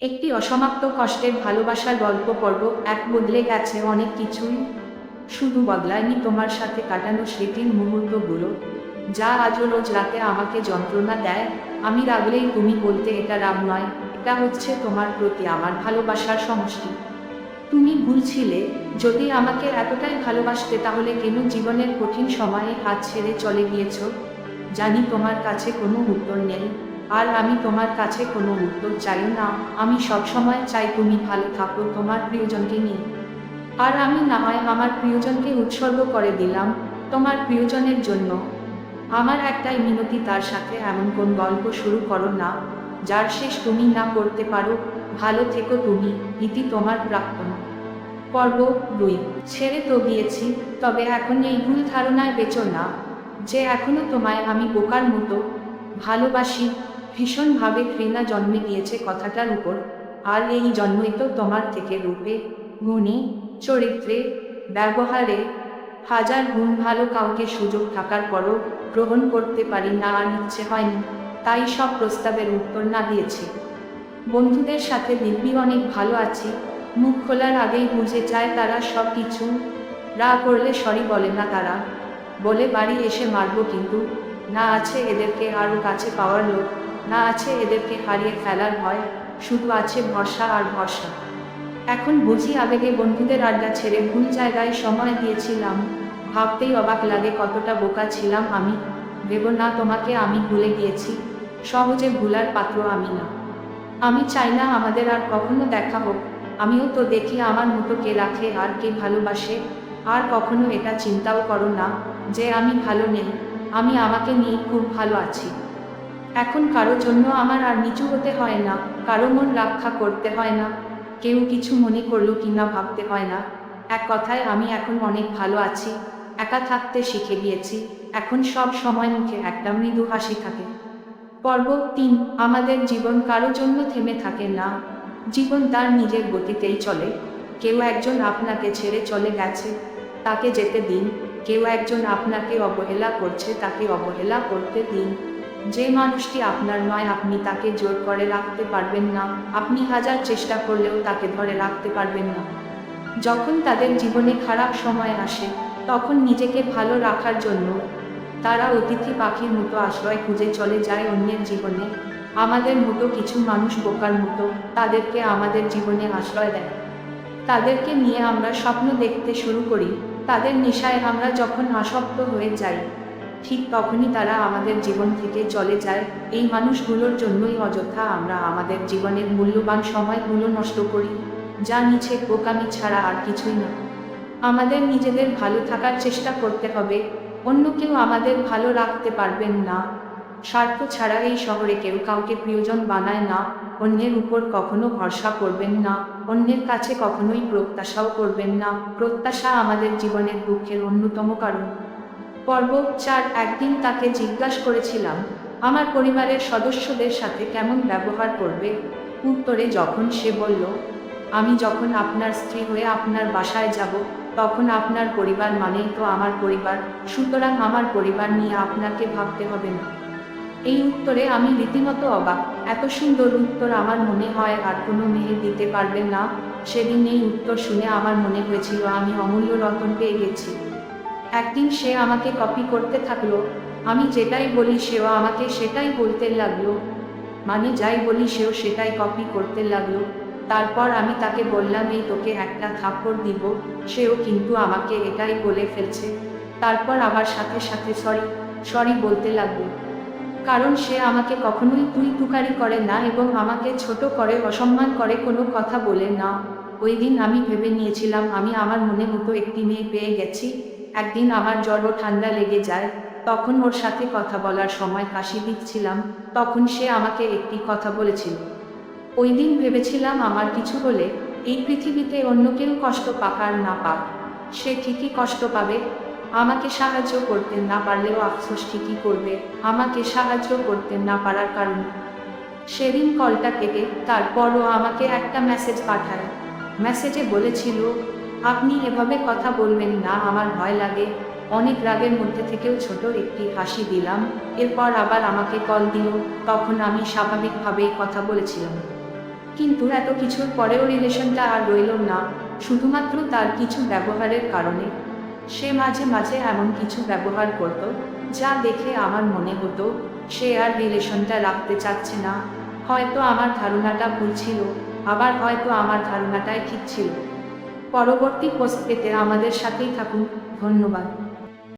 একটি অসমাপ্ত কষ্টের ভালোবাসার গল্প পর্ব এক। বদলে গেছে অনেক কিছুই, শুধু বদলায়নি তোমার সাথে কাটানো স্মৃতির মুহূর্তগুলো, যা আজও রোজ রাতে আমাকে যন্ত্রণা দেয়। আমি রাগলেই তুমি বলতে এটা রাগ নয়, এটা হচ্ছে তোমার প্রতি আমার ভালোবাসার সমষ্টি। তুমি ভুলছিলে, যদি আমাকে এতটাই ভালোবাসতে তাহলে কেন জীবনের কঠিন সময়ে হাত ছেড়ে চলে গিয়েছো? জানি তোমার কাছে কোনো উত্তর নেই, আর আমি তোমার কাছে কোনো উত্তর চাইও না। আমি সবসময় চাই তুমি ভালো থাকো তোমার প্রিয়জনকে নিয়ে। আর আমি না হয় আমার প্রিয়জনকে উৎসর্গ করে দিলাম তোমার প্রিয়জনের জন্য। আমার একটাই মিনতি, তার সাথে এমন কোন গল্প শুরু করো না যার শেষ তুমি না করতে পারো। ভালো থেকো তুমি, ইতি তোমার প্রাক্তন। পর্ব 2। ছেড়ে তো দিয়েছি, তবে এখন এই ভুল ধারণায় বেচো না যে এখনো তোমায় আমি বোকার মতো ভালোবাসি। ভীষণভাবে ঘৃণা জন্মে গিয়েছে কথাটার উপর, আর এই জন্মই তো তোমার থেকে রূপে, গুণে, চরিত্রে, ব্যবহারে হাজার গুণ ভালো। কাউকে সুযোগ থাকার পরও গ্রহণ করতে পারি না, আর ইচ্ছে হয়নি, তাই সব প্রস্তাবের উত্তর না দিয়েছি। বন্ধুদের সাথে দিব্যি অনেক ভালো আছি, মুখ খোলার আগেই বুঝে যায় তারা সব কিছু। রাগ করলে সরি বলে না তারা, বলে বাড়ি এসে মারবো, কিন্তু না আছে এদেরকে আরও কাছে পাওয়ার লোক, না আছে এদেরকে হারিয়ে ফেলার ভয়, শুধু আছে ভরসা আর ভরসা। এখন বুঝি আবেগে বন্ধুদের আড্ডা ছেড়ে ভুল জায়গায় সময় দিয়েছিলাম। ভাবতেই অবাক লাগে কতটা বোকা ছিলাম আমি। ভেবো না তোমাকে আমি ভুলে গিয়েছি, সহজে ভুলার পাত্র আমি না। আমি চাই না আমাদের আর কখনো দেখা হোক। আমিও তো দেখি আমার মতো কে রাখে আর কে ভালোবাসে। আর কখনো এটা চিন্তাও করো না যে আমি ভালো নেই, আমি আমাকে নিয়ে খুব ভালো আছি। এখন কারো জন্য আমার আর নিচু হতে হয় না, কারো মন রক্ষা করতে হয় না, কেউ কিছু মনে করলো কিনা ভাবতে হয় না। এক কথায় আমি এখন অনেক ভালো আছি, একা থাকতে শিখে গিয়েছি। এখন সব সময় মুখে একটা মৃদু হাসি থাকে। পর্ব 3। আমাদের জীবন কারো জন্য থেমে থাকে না, জীবন তার নিজের গতিতেই চলে। কেউ একজন আপনাকে ছেড়ে চলে গেছে, তাকে যেতে দিন। কেউ একজন আপনাকে অবহেলা করছে, তাকে অবহেলা করতে দিন। যে মানুষটি আপনার নয়, আপনি তাকে জোর করে রাখতে পারবেন না, আপনি হাজার চেষ্টা করলেও তাকে ধরে রাখতে পারবেন না। যখন তাদের জীবনে খারাপ সময় আসে, তখন নিজেকে ভালো রাখার জন্য তারা অতিথি পাখির মতো আশ্রয় খুঁজে চলে যায় অন্যের জীবনে। আমাদের মতো কিছু মানুষ বোকার মতো তাদেরকে আমাদের জীবনে আশ্রয় দেয়। তাদেরকে নিয়ে আমরা স্বপ্ন দেখতে শুরু করি, তাদের নেশায় আমরা যখন আসক্ত হয়ে যাই, ঠিক তখনই তারা আমাদের জীবন থেকে চলে যায়। এই মানুষগুলোর জন্যই অযথা আমরা আমাদের জীবনের মূল্যবান সময়গুলো নষ্ট করি, যা নিছে বোকামি ছাড়া আর কিছুই না। আমাদের নিজেদের ভালো থাকার চেষ্টা করতে হবে, অন্য কেউ আমাদের ভালো রাখতে পারবেন না। স্বার্থ ছাড়া এই শহরে কেউ কাউকে প্রিয়জন বানায় না। অন্যের উপর কখনো ভরসা করবেন না, অন্যের কাছে কখনোই প্রত্যাশাও করবেন না। প্রত্যাশা আমাদের জীবনের দুঃখের অন্যতম কারণ। পর্ব 4। একদিন তাকে জিজ্ঞাসা করেছিলাম আমার পরিবারের সদস্যদের সাথে কেমন ব্যবহার করবে। উত্তরে যখন সে বলল, আমি যখন আপনার স্ত্রী হয়ে আপনার বাসায় যাব, তখন আপনার পরিবার মানেই তো আমার পরিবার, সুতরাং আমার পরিবার নিয়ে আপনাকে ভাবতে হবে না। এই উত্তরে আমি রীতিমতো অবাক। এত সুন্দর উত্তর আমার মনে হয় আর কোনো মেয়ে দিতে পারবে না। সেদিন এই উত্তর শুনে আমার মনে হয়েছিল আমি অমূল্য রতন পেয়ে গেছি। একদিন সে আমাকে কপি করতে থাকলো, আমি যেটাই বলি সেও আমাকে সেটাই বলতে লাগলো, মানে যাই বলি সেও সেটাই কপি করতে লাগলো। তারপর আমি তাকে বললাম এই তোকে একটা থাপ্পড় দিব, সেও কিন্তু আমাকে এটাই বলে ফেলছে। তারপর আবার সাথে সাথে সরি সরি বলতে লাগলো, কারণ সে আমাকে কখনোই তুই তুকারি করে না এবং আমাকে ছোট করে অসম্মান করে কোনো কথা বলে না। ওই দিন আমি ভেবে নিয়েছিলাম আমি আমার মনে মতো একটি মেয়ে পেয়ে গেছি। একদিন আমার জ্বর ও ঠান্ডা লেগে যায়, তখন ওর সাথে কথা বলার সময় কাশি দিচ্ছিলাম, তখন সে আমাকে একটি কথা বলেছিল। ওই দিন ভেবেছিলাম আমার কিছু হলে এই পৃথিবীতে অন্য কেউ কষ্ট পাক আর না পাক, সে ঠিকই কষ্ট পাবে। আমাকে সাহায্য করতে না পারলেও আফসোস ঠিকই করবে আমাকে সাহায্য করতে না পারার কারণে। সেদিন কলটা কেটে তারপরও আমাকে একটা মেসেজ পাঠায়। মেসেজে বলেছিল, আপনি এভাবে কথা বলবেন না, আমার ভয় লাগে। অনেক রাগের মধ্যে থেকেও ছোট একটি হাসি দিলাম। এরপর আবার আমাকে কল দিল, তখন আমি স্বাভাবিকভাবেই কথা বলেছিলাম, কিন্তু এত কিছুর পরেও রিলেশনটা আর রইল না, শুধুমাত্র তার কিছু ব্যবহারের কারণে। সে মাঝে মাঝে এমন কিছু ব্যবহার করত যা দেখে আমার মনে হতো সে আর রিলেশনটা রাখতে চাচ্ছে না। হয়তো আমার ধারণাটা ভুল ছিল, আবার হয়তো আমার ধারণাটাই ঠিক ছিল। পরবর্তী পোস্ট পেতে আমাদের সাথেই থাকুন। ধন্যবাদ।